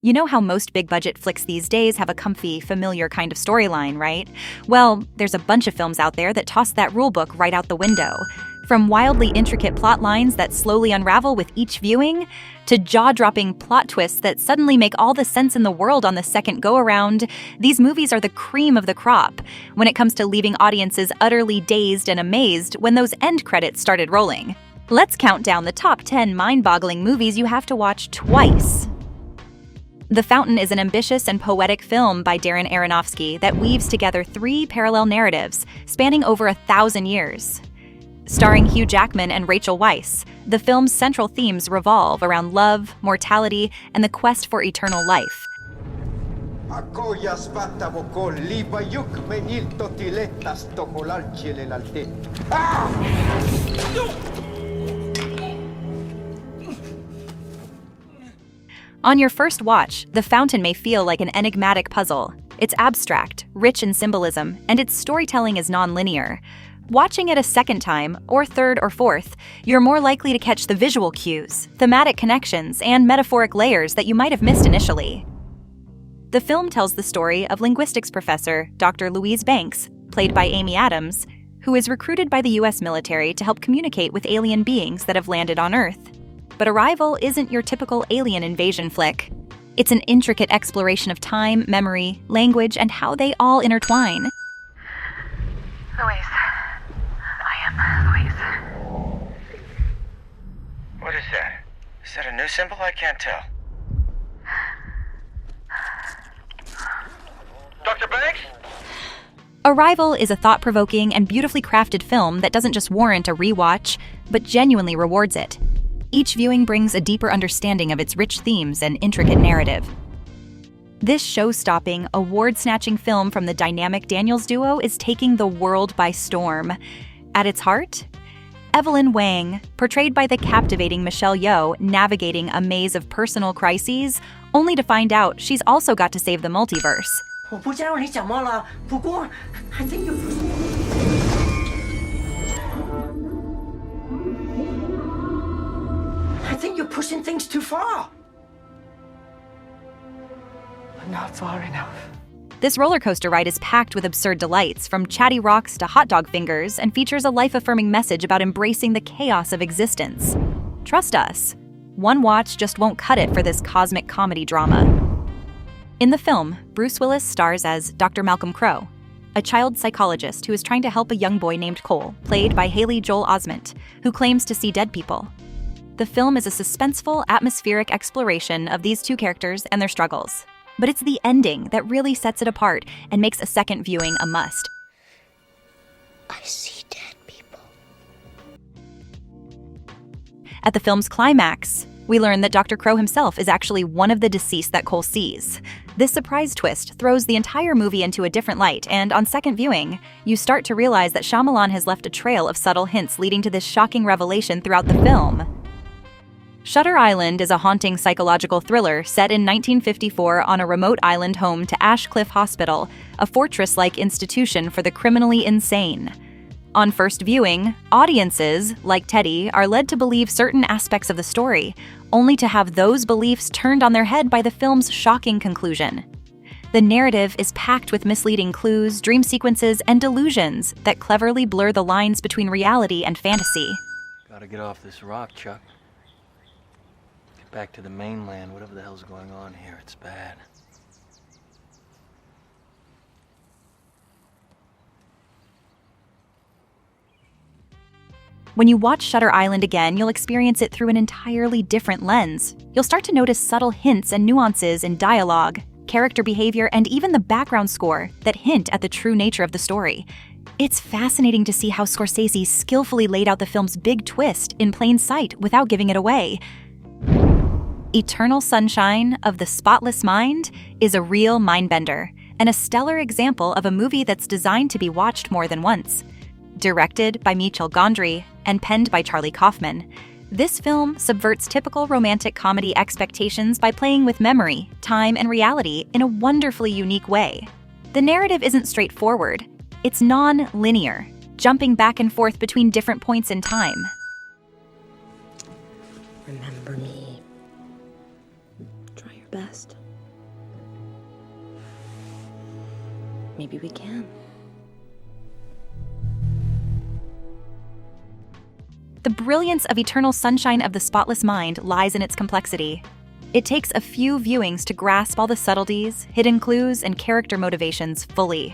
You know how most big-budget flicks these days have a comfy, familiar kind of storyline, right? Well, there's a bunch of films out there that toss that rulebook right out the window. From wildly intricate plot lines that slowly unravel with each viewing, to jaw-dropping plot twists that suddenly make all the sense in the world on the second go-around, these movies are the cream of the crop when it comes to leaving audiences utterly dazed and amazed when those end credits started rolling. Let's count down the top 10 mind-boggling movies you have to watch twice. The Fountain is an ambitious and poetic film by Darren Aronofsky that weaves together 3 parallel narratives spanning over 1,000 years. Starring Hugh Jackman and Rachel Weisz, the film's central themes revolve around love, mortality, and the quest for eternal life. On your first watch, The Fountain may feel like an enigmatic puzzle. It's abstract, rich in symbolism, and its storytelling is non-linear. Watching it a second time, or third or fourth, you're more likely to catch the visual cues, thematic connections, and metaphoric layers that you might have missed initially. The film tells the story of linguistics professor Dr. Louise Banks, played by Amy Adams, who is recruited by the US military to help communicate with alien beings that have landed on Earth. But Arrival isn't your typical alien invasion flick. It's an intricate exploration of time, memory, language, and how they all intertwine. Louise. I am Louise. What is that? Is that a new symbol? I can't tell. Dr. Banks? Arrival is a thought-provoking and beautifully crafted film that doesn't just warrant a rewatch, but genuinely rewards it. Each viewing brings a deeper understanding of its rich themes and intricate narrative. This show-stopping, award-snatching film from the dynamic Daniels duo is taking the world by storm. At its heart, Evelyn Wang, portrayed by the captivating Michelle Yeoh, navigating a maze of personal crises, only to find out she's also got to save the multiverse. I think you're pushing things too far. But not far enough. This roller coaster ride is packed with absurd delights, from chatty rocks to hot dog fingers, and features a life-affirming message about embracing the chaos of existence. Trust us, one watch just won't cut it for this cosmic comedy drama. In the film, Bruce Willis stars as Dr. Malcolm Crowe, a child psychologist who is trying to help a young boy named Cole, played by Haley Joel Osment, who claims to see dead people. The film is a suspenseful, atmospheric exploration of these two characters and their struggles. But it's the ending that really sets it apart and makes a second viewing a must. I see dead people. At the film's climax, we learn that Dr. Crowe himself is actually one of the deceased that Cole sees. This surprise twist throws the entire movie into a different light, and on second viewing, you start to realize that Shyamalan has left a trail of subtle hints leading to this shocking revelation throughout the film. Shutter Island is a haunting psychological thriller set in 1954 on a remote island home to Ashcliff Hospital, a fortress-like institution for the criminally insane. On first viewing, audiences, like Teddy, are led to believe certain aspects of the story, only to have those beliefs turned on their head by the film's shocking conclusion. The narrative is packed with misleading clues, dream sequences, and delusions that cleverly blur the lines between reality and fantasy. Gotta get off this rock, Chuck. Back to the mainland, whatever the hell's going on here, it's bad. When you watch Shutter Island again, you'll experience it through an entirely different lens. You'll start to notice subtle hints and nuances in dialogue, character behavior, and even the background score that hint at the true nature of the story. It's fascinating to see how Scorsese skillfully laid out the film's big twist in plain sight without giving it away. Eternal Sunshine of the Spotless Mind is a real mind-bender, and a stellar example of a movie that's designed to be watched more than once. Directed by Michel Gondry and penned by Charlie Kaufman, this film subverts typical romantic comedy expectations by playing with memory, time, and reality in a wonderfully unique way. The narrative isn't straightforward. It's non-linear, jumping back and forth between different points in time. Remember me. Try your best. Maybe we can. The brilliance of Eternal Sunshine of the Spotless Mind lies in its complexity. It takes a few viewings to grasp all the subtleties, hidden clues, and character motivations fully.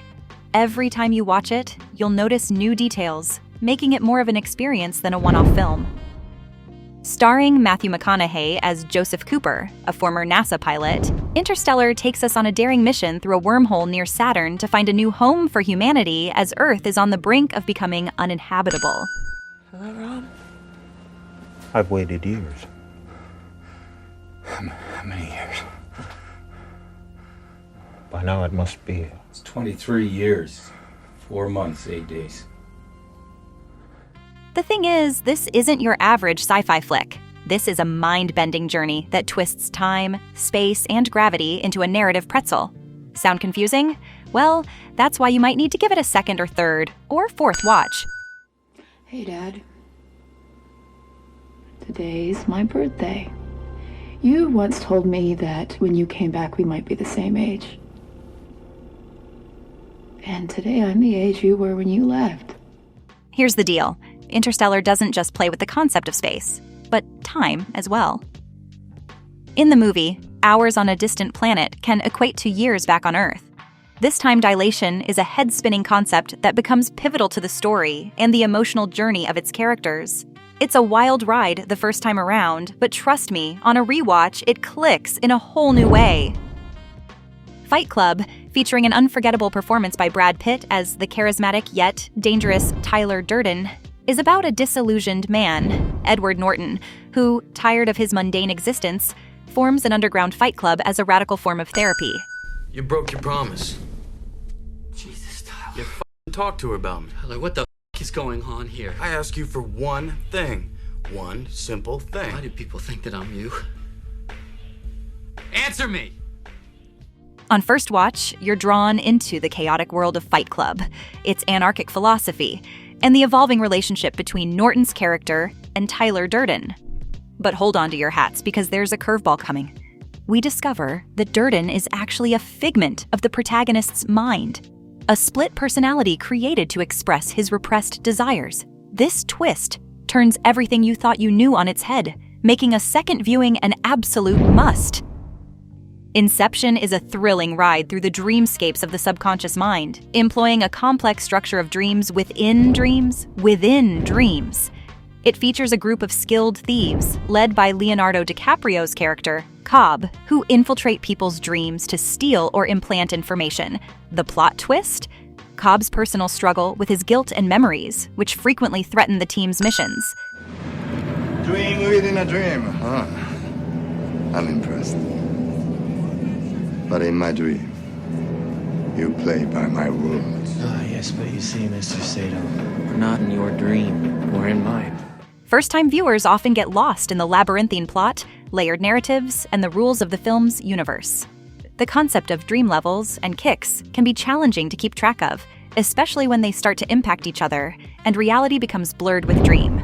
Every time you watch it, you'll notice new details, making it more of an experience than a one-off film. Starring Matthew McConaughey as Joseph Cooper, a former NASA pilot, Interstellar takes us on a daring mission through a wormhole near Saturn to find a new home for humanity as Earth is on the brink of becoming uninhabitable. Hello, Rob? I've waited years. How many years? By now it must be. It's 23 years, 4 months, 8 days. The thing is, this isn't your average sci-fi flick. This is a mind-bending journey that twists time, space, and gravity into a narrative pretzel. Sound confusing? Well, that's why you might need to give it a second or third, or fourth watch. Hey, Dad. Today's my birthday. You once told me that when you came back, we might be the same age. And today I'm the age you were when you left. Here's the deal. Interstellar doesn't just play with the concept of space, but time as well. In the movie, hours on a distant planet can equate to years back on Earth. This time dilation is a head-spinning concept that becomes pivotal to the story and the emotional journey of its characters. It's a wild ride the first time around, but trust me, on a rewatch, it clicks in a whole new way. Fight Club, featuring an unforgettable performance by Brad Pitt as the charismatic yet dangerous Tyler Durden, is about a disillusioned man, Edward Norton, who, tired of his mundane existence, forms an underground fight club as a radical form of therapy. You broke your promise. Jesus, Tyler. You f***ing talked to her about me. Tyler, what the f*** is going on here? I ask you for one thing. One simple thing. Why do people think that I'm you? Answer me! On first watch, you're drawn into the chaotic world of Fight Club, its anarchic philosophy, and the evolving relationship between Norton's character and Tyler Durden. But hold on to your hats, because there's a curveball coming. We discover that Durden is actually a figment of the protagonist's mind, a split personality created to express his repressed desires. This twist turns everything you thought you knew on its head, making a second viewing an absolute must. Inception is a thrilling ride through the dreamscapes of the subconscious mind, employing a complex structure of dreams within dreams within dreams. It features a group of skilled thieves, led by Leonardo DiCaprio's character, Cobb, who infiltrate people's dreams to steal or implant information. The plot twist? Cobb's personal struggle with his guilt and memories, which frequently threaten the team's missions. Dream within a dream, huh? I'm impressed. But in my dream, you play by my rules. Yes, but you see, Mr. Sato, we're not in your dream. We're in mine. First-time viewers often get lost in the labyrinthine plot, layered narratives, and the rules of the film's universe. The concept of dream levels and kicks can be challenging to keep track of, especially when they start to impact each other, and reality becomes blurred with dream.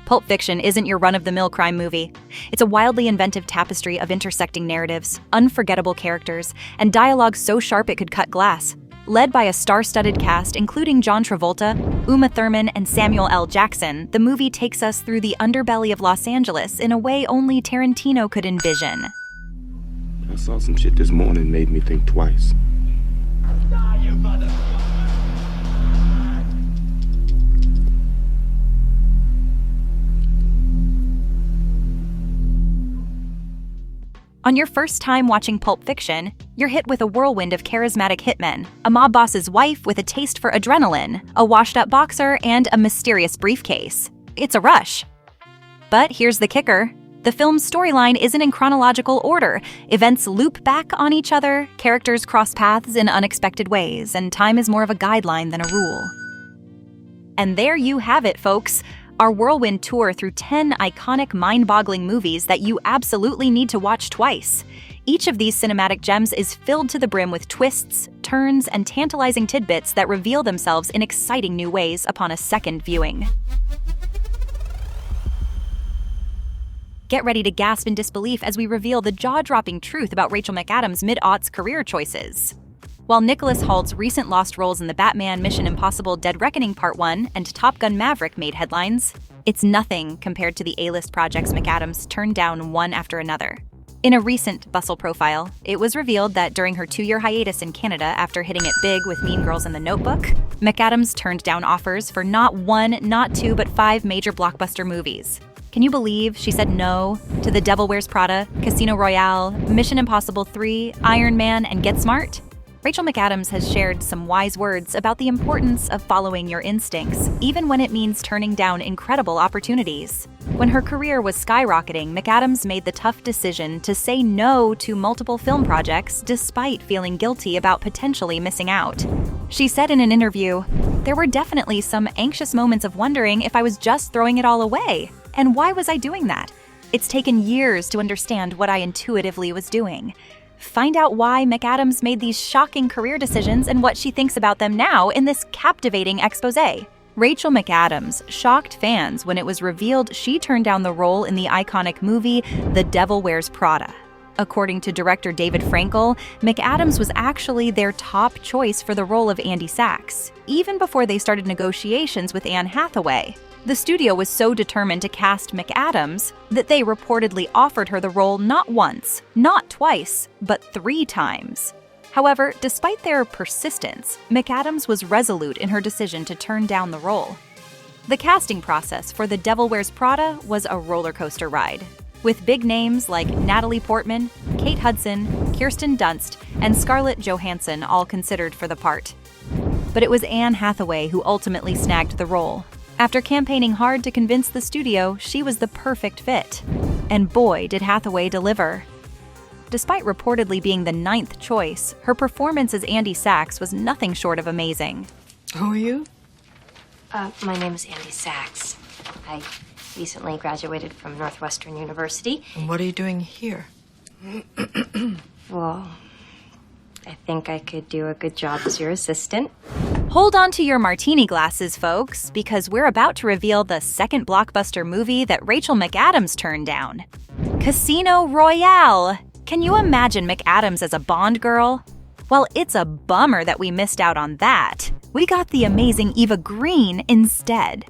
Pulp Fiction isn't your run-of-the-mill crime movie. It's a wildly inventive tapestry of intersecting narratives, unforgettable characters, and dialogue so sharp it could cut glass. Led by a star-studded cast including John Travolta, Uma Thurman, and Samuel L. Jackson, the movie takes us through the underbelly of Los Angeles in a way only Tarantino could envision. I saw some shit this morning made me think twice. You mother... On your first time watching Pulp Fiction, you're hit with a whirlwind of charismatic hitmen, a mob boss's wife with a taste for adrenaline, a washed-up boxer, and a mysterious briefcase. It's a rush. But here's the kicker. The film's storyline isn't in chronological order. Events loop back on each other, characters cross paths in unexpected ways, and time is more of a guideline than a rule. And there you have it, folks. Our whirlwind tour through 10 iconic mind-boggling movies that you absolutely need to watch twice. Each of these cinematic gems is filled to the brim with twists, turns, and tantalizing tidbits that reveal themselves in exciting new ways upon a second viewing. Get ready to gasp in disbelief as we reveal the jaw-dropping truth about Rachel McAdams' mid-aughts career choices. While Nicholas Holt's recent lost roles in the Batman Mission Impossible Dead Reckoning Part 1 and Top Gun Maverick made headlines, it's nothing compared to the A-list projects McAdams turned down one after another. In a recent Bustle profile, it was revealed that during her 2-year hiatus in Canada after hitting it big with Mean Girls and The Notebook, McAdams turned down offers for not 1, not 2, but 5 major blockbuster movies. Can you believe she said no to The Devil Wears Prada, Casino Royale, Mission Impossible 3, Iron Man, and Get Smart? Rachel McAdams has shared some wise words about the importance of following your instincts, even when it means turning down incredible opportunities. When her career was skyrocketing, McAdams made the tough decision to say no to multiple film projects despite feeling guilty about potentially missing out. She said in an interview, "There were definitely some anxious moments of wondering if I was just throwing it all away. And why was I doing that? It's taken years to understand what I intuitively was doing." Find out why McAdams made these shocking career decisions and what she thinks about them now in this captivating exposé. Rachel McAdams shocked fans when it was revealed she turned down the role in the iconic movie The Devil Wears Prada. According to director David Frankel, McAdams was actually their top choice for the role of Andy Sachs, even before they started negotiations with Anne Hathaway. The studio was so determined to cast McAdams that they reportedly offered her the role not once, not twice, but 3 times. However, despite their persistence, McAdams was resolute in her decision to turn down the role. The casting process for The Devil Wears Prada was a roller coaster ride, with big names like Natalie Portman, Kate Hudson, Kirsten Dunst, and Scarlett Johansson all considered for the part. But it was Anne Hathaway who ultimately snagged the role. After campaigning hard to convince the studio she was the perfect fit. And boy, did Hathaway deliver. Despite reportedly being the 9th choice, her performance as Andy Sachs was nothing short of amazing. Who are you? My name is Andy Sachs. I recently graduated from Northwestern University. And what are you doing here? Well, I think I could do a good job as your assistant. Hold on to your martini glasses, folks, because we're about to reveal the second blockbuster movie that Rachel McAdams turned down. Casino Royale! Can you imagine McAdams as a Bond girl? Well, it's a bummer that we missed out on that. We got the amazing Eva Green instead.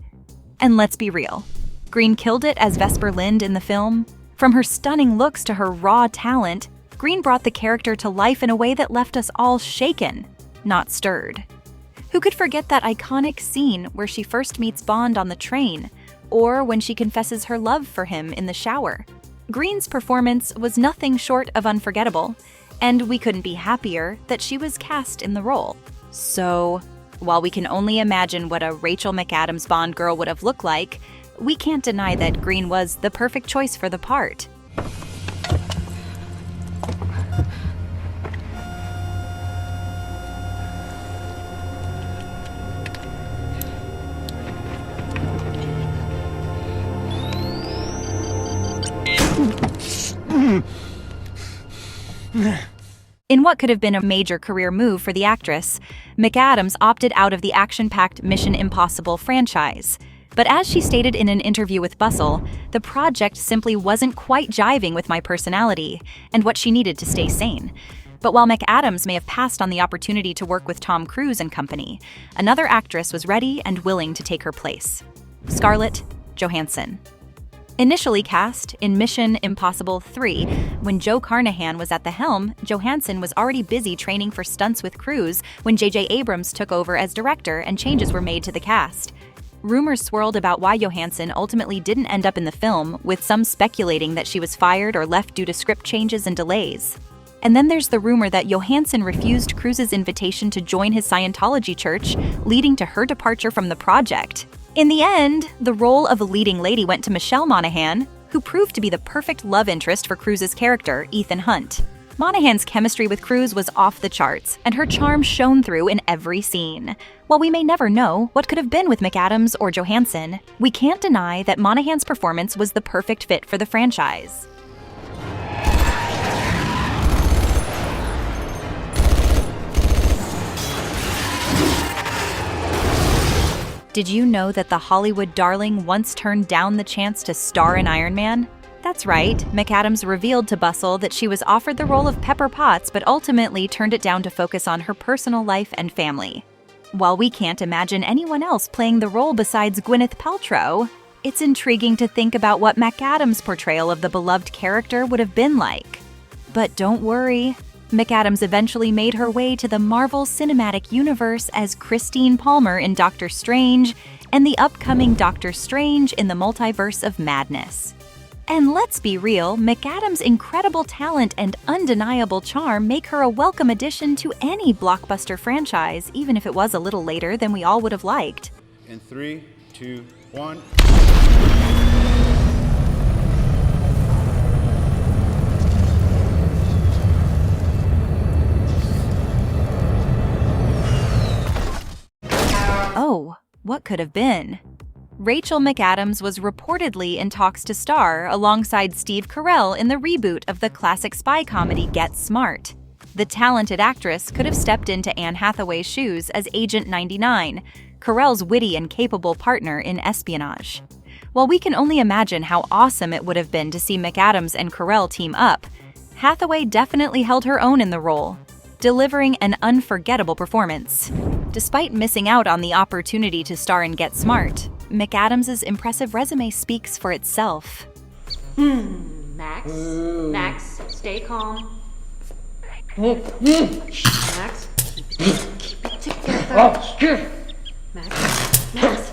And let's be real, Green killed it as Vesper Lynd in the film. From her stunning looks to her raw talent, Green brought the character to life in a way that left us all shaken, not stirred. Who could forget that iconic scene where she first meets Bond on the train, or when she confesses her love for him in the shower? Green's performance was nothing short of unforgettable, and we couldn't be happier that she was cast in the role. So, while we can only imagine what a Rachel McAdams Bond girl would have looked like, we can't deny that Green was the perfect choice for the part. In what could have been a major career move for the actress, McAdams opted out of the action-packed Mission Impossible franchise. But as she stated in an interview with Bustle, the project simply wasn't quite jiving with my personality and what she needed to stay sane. But while McAdams may have passed on the opportunity to work with Tom Cruise and company, another actress was ready and willing to take her place: Scarlett Johansson. Initially cast in Mission Impossible 3, when Joe Carnahan was at the helm, Johansson was already busy training for stunts with Cruise when J.J. Abrams took over as director and changes were made to the cast. Rumors swirled about why Johansson ultimately didn't end up in the film, with some speculating that she was fired or left due to script changes and delays. And then there's the rumor that Johansson refused Cruise's invitation to join his Scientology church, leading to her departure from the project. In the end, the role of a leading lady went to Michelle Monaghan, who proved to be the perfect love interest for Cruise's character, Ethan Hunt. Monaghan's chemistry with Cruise was off the charts, and her charm shone through in every scene. While we may never know what could have been with McAdams or Johansson, we can't deny that Monaghan's performance was the perfect fit for the franchise. Did you know that the Hollywood darling once turned down the chance to star in Iron Man? That's right, McAdams revealed to Bustle that she was offered the role of Pepper Potts but ultimately turned it down to focus on her personal life and family. While we can't imagine anyone else playing the role besides Gwyneth Paltrow, it's intriguing to think about what McAdams' portrayal of the beloved character would have been like. But don't worry, McAdams eventually made her way to the Marvel Cinematic Universe as Christine Palmer in Doctor Strange and the upcoming Doctor Strange in the Multiverse of Madness. And let's be real, McAdams' incredible talent and undeniable charm make her a welcome addition to any blockbuster franchise, even if it was a little later than we all would have liked. In 3, 2, 1. Oh, what could have been? Rachel McAdams was reportedly in talks to star alongside Steve Carell in the reboot of the classic spy comedy Get Smart. The talented actress could have stepped into Anne Hathaway's shoes as Agent 99, Carell's witty and capable partner in espionage. While we can only imagine how awesome it would have been to see McAdams and Carell team up, Hathaway definitely held her own in the role, delivering an unforgettable performance. Despite missing out on the opportunity to star in Get Smart, McAdams' impressive resume speaks for itself. Max? Max, stay calm. Max? Keep it together. Max?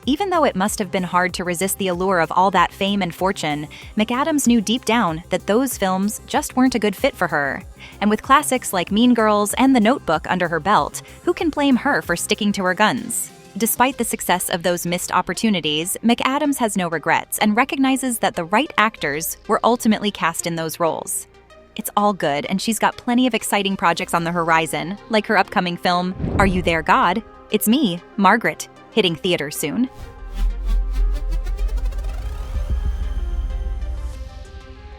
Even though it must have been hard to resist the allure of all that fame and fortune, McAdams knew deep down that those films just weren't a good fit for her. And with classics like Mean Girls and The Notebook under her belt, who can blame her for sticking to her guns? Despite the success of those missed opportunities, McAdams has no regrets and recognizes that the right actors were ultimately cast in those roles. It's all good, and she's got plenty of exciting projects on the horizon, like her upcoming film, Are You There, God? It's Me, Margaret, hitting theaters soon.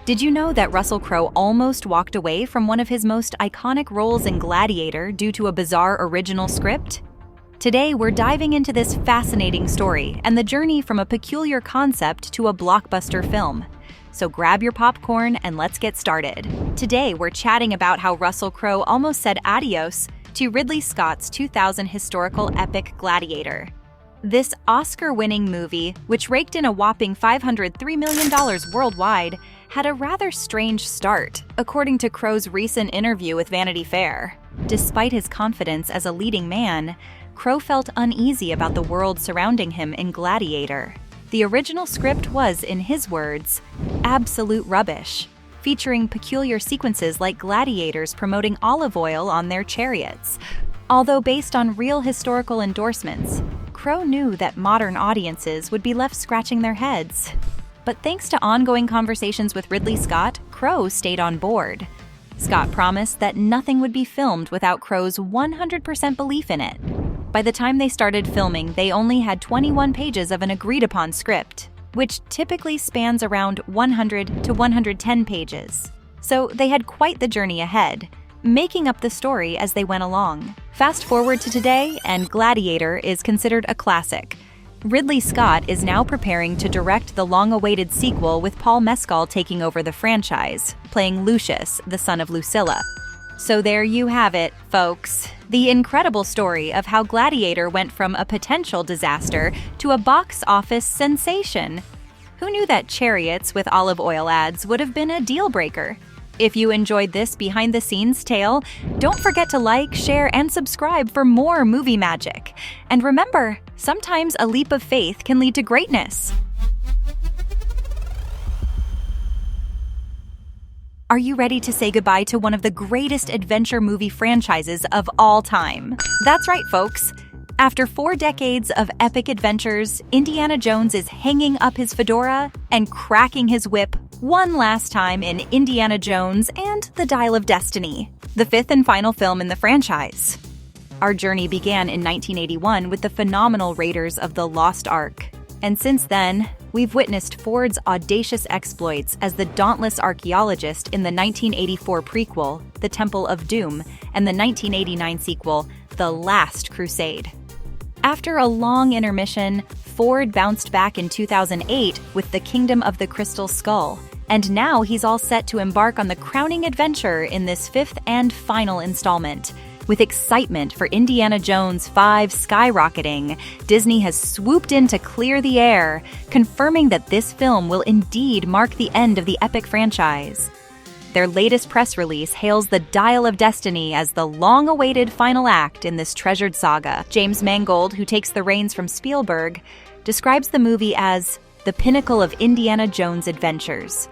Did you know that Russell Crowe almost walked away from one of his most iconic roles in Gladiator due to a bizarre original script? Today, we're diving into this fascinating story and the journey from a peculiar concept to a blockbuster film. So grab your popcorn and let's get started. Today, we're chatting about how Russell Crowe almost said adios to Ridley Scott's 2000 historical epic Gladiator. This Oscar-winning movie, which raked in a whopping $503 million worldwide, had a rather strange start, according to Crowe's recent interview with Vanity Fair. Despite his confidence as a leading man, Crowe felt uneasy about the world surrounding him in Gladiator. The original script was, in his words, absolute rubbish, featuring peculiar sequences like gladiators promoting olive oil on their chariots. Although based on real historical endorsements, Crowe knew that modern audiences would be left scratching their heads. But thanks to ongoing conversations with Ridley Scott, Crowe stayed on board. Scott promised that nothing would be filmed without Crowe's 100% belief in it. By the time they started filming, they only had 21 pages of an agreed-upon script, which typically spans around 100 to 110 pages. So they had quite the journey ahead, making up the story as they went along. Fast forward to today, and Gladiator is considered a classic. Ridley Scott is now preparing to direct the long-awaited sequel with Paul Mescal taking over the franchise, playing Lucius, the son of Lucilla. So there you have it, folks. The incredible story of how Gladiator went from a potential disaster to a box office sensation. Who knew that chariots with olive oil ads would have been a deal breaker? If you enjoyed this behind-the-scenes tale, don't forget to like, share, and subscribe for more movie magic. And remember, sometimes a leap of faith can lead to greatness. Are you ready to say goodbye to one of the greatest adventure movie franchises of all time? That's right, folks. After 4 decades of epic adventures, Indiana Jones is hanging up his fedora and cracking his whip one last time in Indiana Jones and the Dial of Destiny, the 5th and final film in the franchise. Our journey began in 1981 with the phenomenal Raiders of the Lost Ark. And since then, we've witnessed Ford's audacious exploits as the dauntless archaeologist in the 1984 prequel, The Temple of Doom, and the 1989 sequel, The Last Crusade. After a long intermission, Ford bounced back in 2008 with The Kingdom of the Crystal Skull, and now he's all set to embark on the crowning adventure in this fifth and final installment. With excitement for Indiana Jones 5 skyrocketing, Disney has swooped in to clear the air, confirming that this film will indeed mark the end of the epic franchise. Their latest press release hails the Dial of Destiny as the long-awaited final act in this treasured saga. James Mangold, who takes the reins from Spielberg, describes the movie as the pinnacle of Indiana Jones adventures.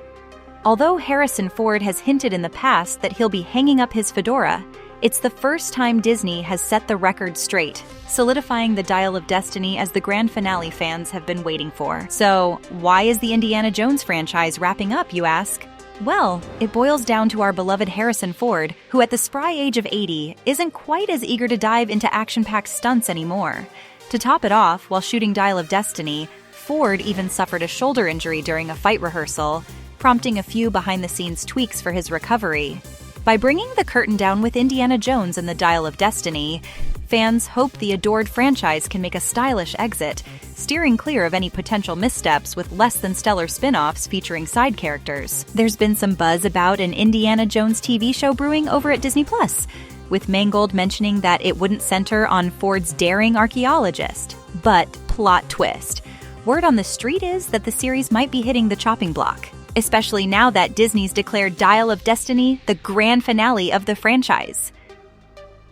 Although Harrison Ford has hinted in the past that he'll be hanging up his fedora, it's the first time Disney has set the record straight, solidifying the Dial of Destiny as the grand finale fans have been waiting for. So, why is the Indiana Jones franchise wrapping up, you ask? Well, it boils down to our beloved Harrison Ford, who at the spry age of 80 isn't quite as eager to dive into action-packed stunts anymore. To top it off, while shooting Dial of Destiny, Ford even suffered a shoulder injury during a fight rehearsal, prompting a few behind-the-scenes tweaks for his recovery. By bringing the curtain down with Indiana Jones and the Dial of Destiny, fans hope the adored franchise can make a stylish exit, steering clear of any potential missteps with less-than-stellar spin-offs featuring side characters. There's been some buzz about an Indiana Jones TV show brewing over at Disney+, with Mangold mentioning that it wouldn't center on Ford's daring archaeologist. But plot twist. Word on the street is that the series might be hitting the chopping block, especially now that Disney's declared Dial of Destiny the grand finale of the franchise.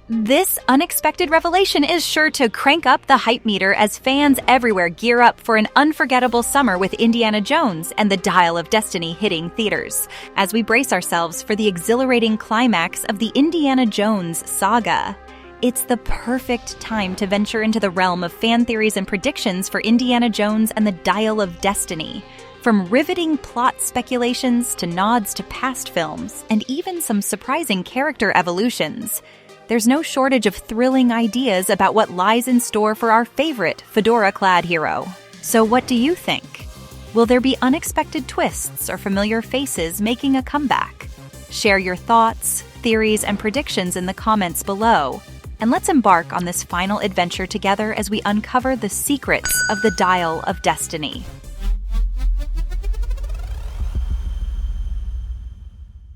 This unexpected revelation is sure to crank up the hype meter as fans everywhere gear up for an unforgettable summer with Indiana Jones and the Dial of Destiny hitting theaters, as we brace ourselves for the exhilarating climax of the Indiana Jones saga. It's the perfect time to venture into the realm of fan theories and predictions for Indiana Jones and the Dial of Destiny. From riveting plot speculations to nods to past films, and even some surprising character evolutions, there's no shortage of thrilling ideas about what lies in store for our favorite fedora-clad hero. So what do you think? Will there be unexpected twists or familiar faces making a comeback? Share your thoughts, theories, and predictions in the comments below, and let's embark on this final adventure together as we uncover the secrets of the Dial of Destiny.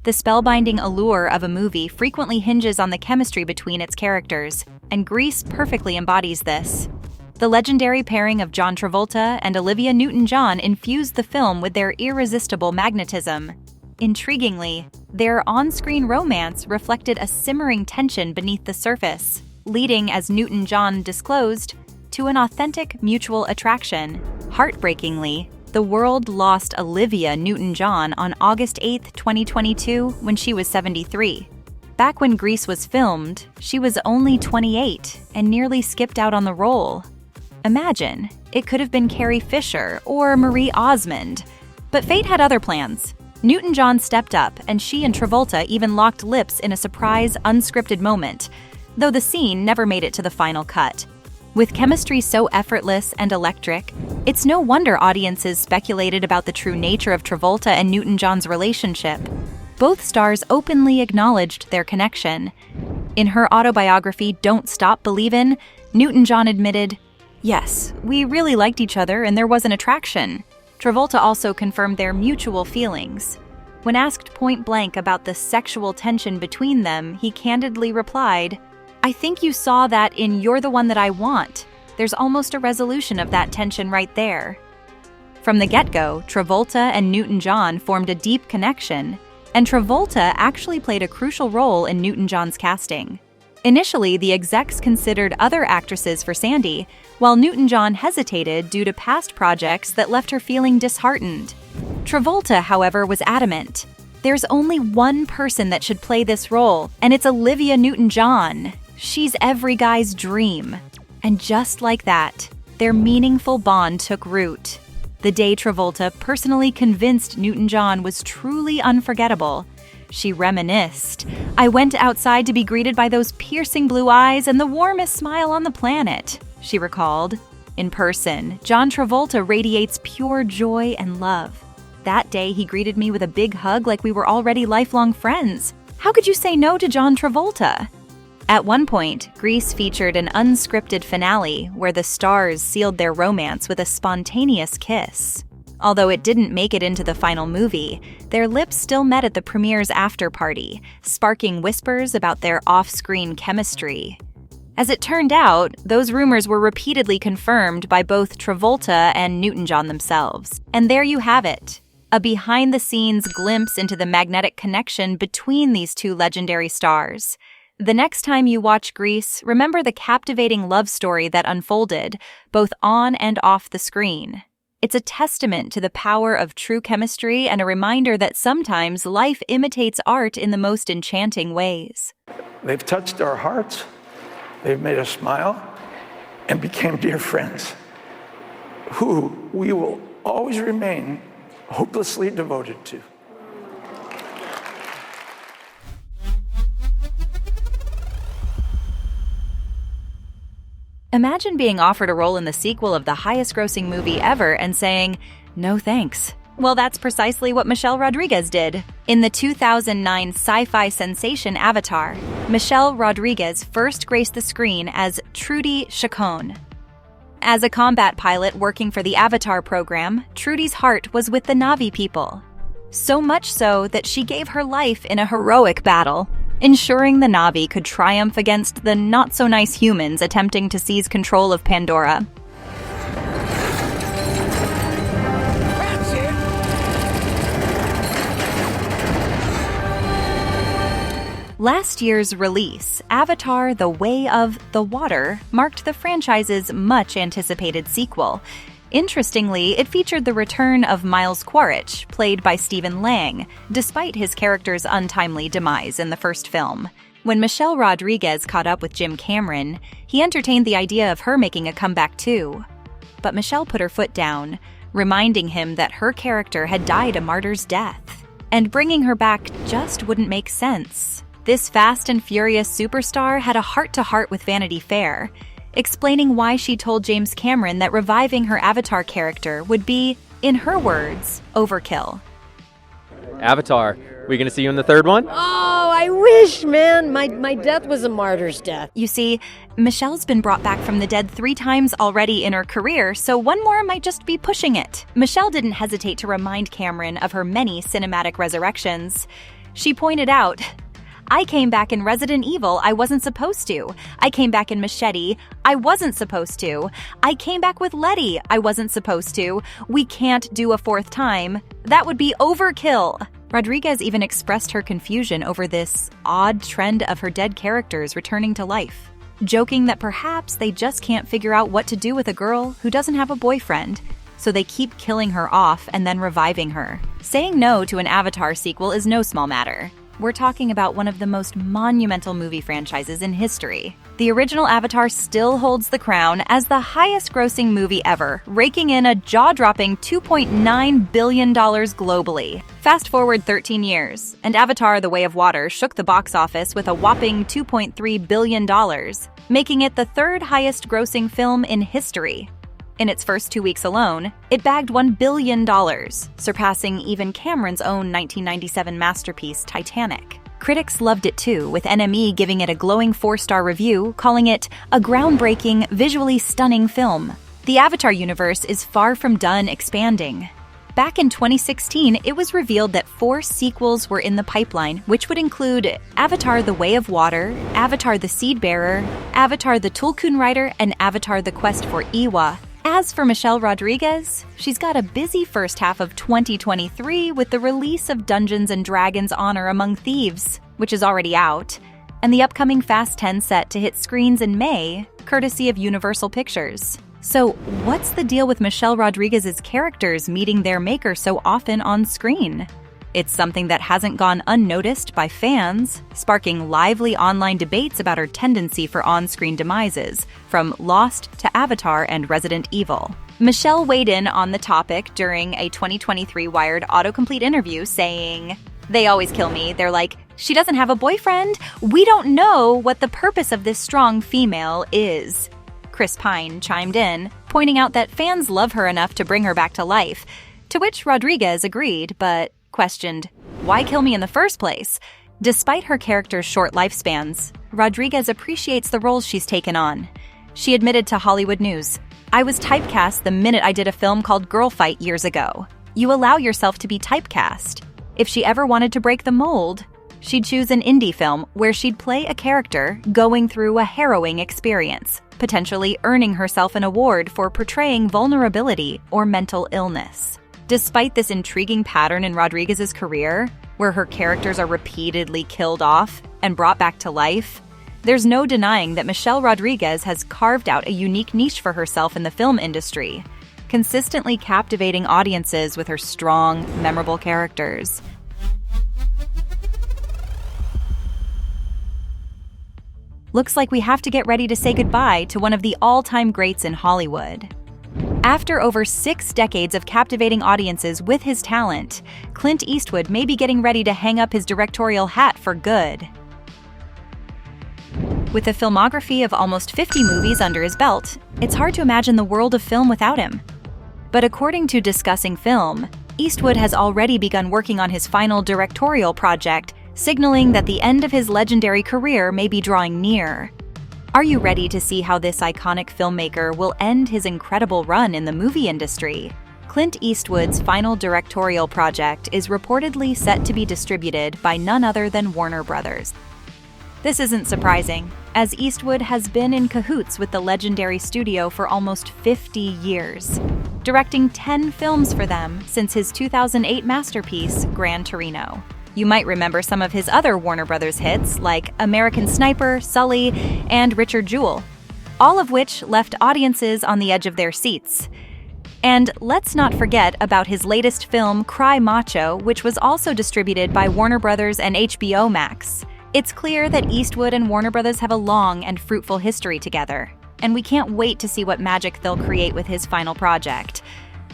The spellbinding allure of a movie frequently hinges on the chemistry between its characters, and Grease perfectly embodies this. The legendary pairing of John Travolta and Olivia Newton-John infused the film with their irresistible magnetism. Intriguingly, their on-screen romance reflected a simmering tension beneath the surface, leading, as Newton-John disclosed, to an authentic mutual attraction. Heartbreakingly, the world lost Olivia Newton-John on August 8, 2022, when she was 73. Back when Grease was filmed, she was only 28 and nearly skipped out on the role. Imagine, it could have been Carrie Fisher or Marie Osmond. But fate had other plans. Newton-John stepped up, and she and Travolta even locked lips in a surprise, unscripted moment, though the scene never made it to the final cut. With chemistry so effortless and electric, it's no wonder audiences speculated about the true nature of Travolta and Newton-John's relationship. Both stars openly acknowledged their connection. In her autobiography, Don't Stop Believin', Newton-John admitted, "Yes, we really liked each other and there was an attraction." Travolta also confirmed their mutual feelings. When asked point-blank about the sexual tension between them, he candidly replied, "I think you saw that in You're the One That I Want. There's almost a resolution of that tension right there." From the get-go, Travolta and Newton-John formed a deep connection, and Travolta actually played a crucial role in Newton-John's casting. Initially, the execs considered other actresses for Sandy, while Newton-John hesitated due to past projects that left her feeling disheartened. Travolta, however, was adamant. "There's only one person that should play this role, and it's Olivia Newton-John. She's every guy's dream." And just like that, their meaningful bond took root. The day Travolta personally convinced Newton-John was truly unforgettable. She reminisced, "I went outside to be greeted by those piercing blue eyes and the warmest smile on the planet," she recalled. In person, John Travolta radiates pure joy and love. "That day, he greeted me with a big hug like we were already lifelong friends. How could you say no to John Travolta?" At one point, Grease featured an unscripted finale where the stars sealed their romance with a spontaneous kiss. Although it didn't make it into the final movie, their lips still met at the premiere's after-party, sparking whispers about their off-screen chemistry. As it turned out, those rumors were repeatedly confirmed by both Travolta and Newton-John themselves. And there you have it, a behind-the-scenes glimpse into the magnetic connection between these two legendary stars. The next time you watch Grease, remember the captivating love story that unfolded, both on and off the screen. It's a testament to the power of true chemistry and a reminder that sometimes life imitates art in the most enchanting ways. They've touched our hearts, they've made us smile, and became dear friends, who we will always remain hopelessly devoted to. Imagine being offered a role in the sequel of the highest-grossing movie ever and saying, "No thanks." Well, that's precisely what Michelle Rodriguez did. In the 2009 sci-fi sensation Avatar, Michelle Rodriguez first graced the screen as Trudy Chacon. As a combat pilot working for the Avatar program, Trudy's heart was with the Na'vi people. So much so that she gave her life in a heroic battle, ensuring the Na'vi could triumph against the not-so-nice humans attempting to seize control of Pandora. Last year's release, Avatar: The Way of the Water, marked the franchise's much-anticipated sequel. Interestingly, it featured the return of Miles Quaritch, played by Stephen Lang, despite his character's untimely demise in the first film. When Michelle Rodriguez caught up with Jim Cameron, he entertained the idea of her making a comeback too. But Michelle put her foot down, reminding him that her character had died a martyr's death, and bringing her back just wouldn't make sense. This Fast and Furious superstar had a heart-to-heart with Vanity Fair, explaining why she told James Cameron that reviving her Avatar character would be, in her words, overkill. Avatar, we gonna see you in the third one? Oh, I wish, man. My death was a martyr's death. You see, Michelle's been brought back from the dead 3 times already in her career, so one more might just be pushing it. Michelle didn't hesitate to remind Cameron of her many cinematic resurrections. She pointed out, "I came back in Resident Evil, I wasn't supposed to. I came back in Machete, I wasn't supposed to. I came back with Letty, I wasn't supposed to. We can't do a 4th time. That would be overkill." Rodriguez even expressed her confusion over this odd trend of her dead characters returning to life, joking that perhaps they just can't figure out what to do with a girl who doesn't have a boyfriend, so they keep killing her off and then reviving her. Saying no to an Avatar sequel is no small matter. We're talking about one of the most monumental movie franchises in history. The original Avatar still holds the crown as the highest-grossing movie ever, raking in a jaw-dropping $2.9 billion globally. Fast forward 13 years, and Avatar: The Way of Water shook the box office with a whopping $2.3 billion, making it the 3rd highest-grossing film in history. In its first 2 weeks alone, it bagged $1 billion, surpassing even Cameron's own 1997 masterpiece, Titanic. Critics loved it too, with NME giving it a glowing 4-star review, calling it a groundbreaking, visually stunning film. The Avatar universe is far from done expanding. Back in 2016, it was revealed that 4 sequels were in the pipeline, which would include Avatar: The Way of Water, Avatar: The Seedbearer, Avatar: The Tulkun Rider, and Avatar: The Quest for Iwa. As for Michelle Rodriguez, she's got a busy first half of 2023 with the release of Dungeons & Dragons: Honor Among Thieves, which is already out, and the upcoming Fast 10 set to hit screens in May, courtesy of Universal Pictures. So what's the deal with Michelle Rodriguez's characters meeting their maker so often on screen? It's something that hasn't gone unnoticed by fans, sparking lively online debates about her tendency for on-screen demises, from Lost to Avatar and Resident Evil. Michelle weighed in on the topic during a 2023 Wired autocomplete interview, saying, "They always kill me. They're like, she doesn't have a boyfriend. We don't know what the purpose of this strong female is." Chris Pine chimed in, pointing out that fans love her enough to bring her back to life, to which Rodriguez agreed, but questioned, "Why kill me in the first place?" Despite her character's short lifespans, Rodriguez appreciates the roles she's taken on. She admitted to Hollywood News, "I was typecast the minute I did a film called Girl Fight years ago. You allow yourself to be typecast." If she ever wanted to break the mold, she'd choose an indie film where she'd play a character going through a harrowing experience, potentially earning herself an award for portraying vulnerability or mental illness. Despite this intriguing pattern in Rodriguez's career, where her characters are repeatedly killed off and brought back to life, there's no denying that Michelle Rodriguez has carved out a unique niche for herself in the film industry, consistently captivating audiences with her strong, memorable characters. Looks like we have to get ready to say goodbye to one of the all-time greats in Hollywood. After over 6 decades of captivating audiences with his talent, Clint Eastwood may be getting ready to hang up his directorial hat for good. With a filmography of almost 50 movies under his belt, it's hard to imagine the world of film without him. But according to Discussing Film, Eastwood has already begun working on his final directorial project, signaling that the end of his legendary career may be drawing near. Are you ready to see how this iconic filmmaker will end his incredible run in the movie industry? Clint Eastwood's final directorial project is reportedly set to be distributed by none other than Warner Brothers. This isn't surprising, as Eastwood has been in cahoots with the legendary studio for almost 50 years, directing 10 films for them since his 2008 masterpiece, Gran Torino. You might remember some of his other Warner Brothers hits, like American Sniper, Sully, and Richard Jewell, all of which left audiences on the edge of their seats. And let's not forget about his latest film, Cry Macho, which was also distributed by Warner Brothers and HBO Max. It's clear that Eastwood and Warner Brothers have a long and fruitful history together, and we can't wait to see what magic they'll create with his final project.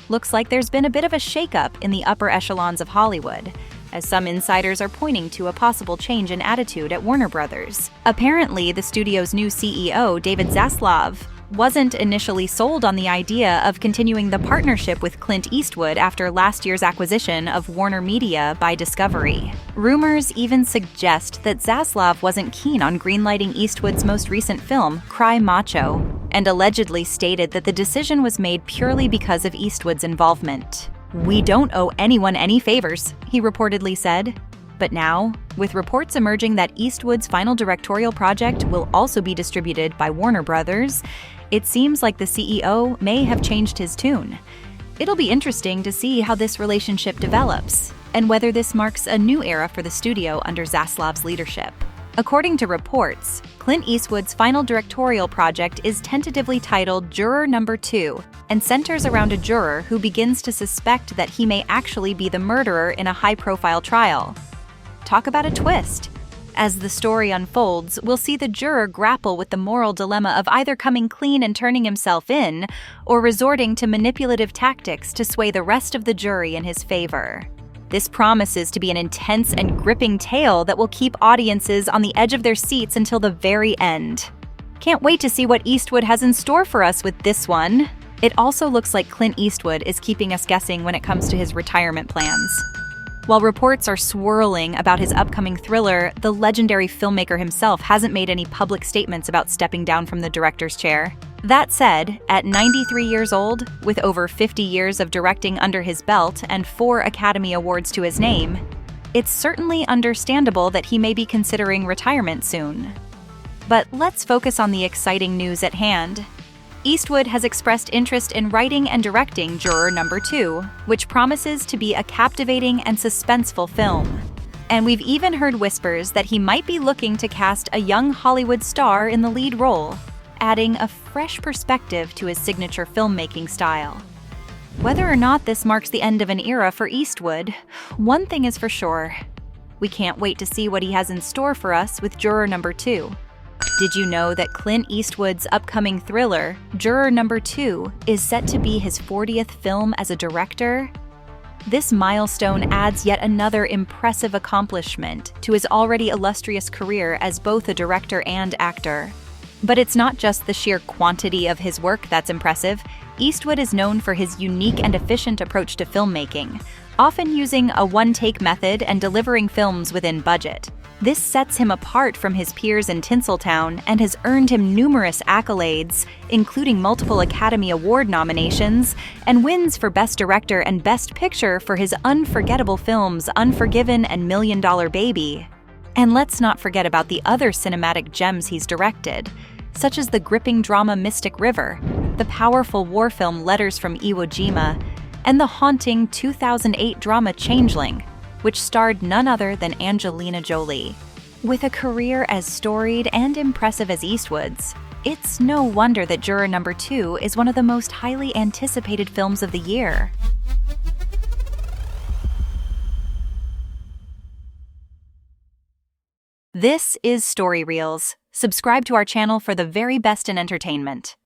Looks like there's been a bit of a shakeup in the upper echelons of Hollywood, as some insiders are pointing to a possible change in attitude at Warner Brothers. Apparently, the studio's new CEO, David Zaslav, wasn't initially sold on the idea of continuing the partnership with Clint Eastwood after last year's acquisition of Warner Media by Discovery. Rumors even suggest that Zaslav wasn't keen on greenlighting Eastwood's most recent film, Cry Macho, and allegedly stated that the decision was made purely because of Eastwood's involvement. "We don't owe anyone any favors," he reportedly said. But now, with reports emerging that Eastwood's final directorial project will also be distributed by Warner Brothers, it seems like the CEO may have changed his tune. It'll be interesting to see how this relationship develops, and whether this marks a new era for the studio under Zaslav's leadership. According to reports, Clint Eastwood's final directorial project is tentatively titled Juror Number 2 and centers around a juror who begins to suspect that he may actually be the murderer in a high-profile trial. Talk about a twist. As the story unfolds, we'll see the juror grapple with the moral dilemma of either coming clean and turning himself in, or resorting to manipulative tactics to sway the rest of the jury in his favor. This promises to be an intense and gripping tale that will keep audiences on the edge of their seats until the very end. Can't wait to see what Eastwood has in store for us with this one. It also looks like Clint Eastwood is keeping us guessing when it comes to his retirement plans. While reports are swirling about his upcoming thriller, the legendary filmmaker himself hasn't made any public statements about stepping down from the director's chair. That said, at 93 years old, with over 50 years of directing under his belt and 4 Academy Awards to his name, it's certainly understandable that he may be considering retirement soon. But let's focus on the exciting news at hand. Eastwood has expressed interest in writing and directing Juror Number 2, which promises to be a captivating and suspenseful film. And we've even heard whispers that he might be looking to cast a young Hollywood star in the lead role, adding a fresh perspective to his signature filmmaking style. Whether or not this marks the end of an era for Eastwood, one thing is for sure. We can't wait to see what he has in store for us with Juror Number 2. Did you know that Clint Eastwood's upcoming thriller, Juror Number 2, is set to be his 40th film as a director? This milestone adds yet another impressive accomplishment to his already illustrious career as both a director and actor. But it's not just the sheer quantity of his work that's impressive. Eastwood is known for his unique and efficient approach to filmmaking, often using a one-take method and delivering films within budget. This sets him apart from his peers in Tinseltown and has earned him numerous accolades, including multiple Academy Award nominations, and wins for Best Director and Best Picture for his unforgettable films Unforgiven and $1 Million Baby. And let's not forget about the other cinematic gems he's directed, such as the gripping drama Mystic River, the powerful war film Letters from Iwo Jima, and the haunting 2008 drama Changeling, which starred none other than Angelina Jolie. With a career as storied and impressive as Eastwood's, it's no wonder that Juror Number 2 is one of the most highly anticipated films of the year. This is Story Reels. Subscribe to our channel for the very best in entertainment.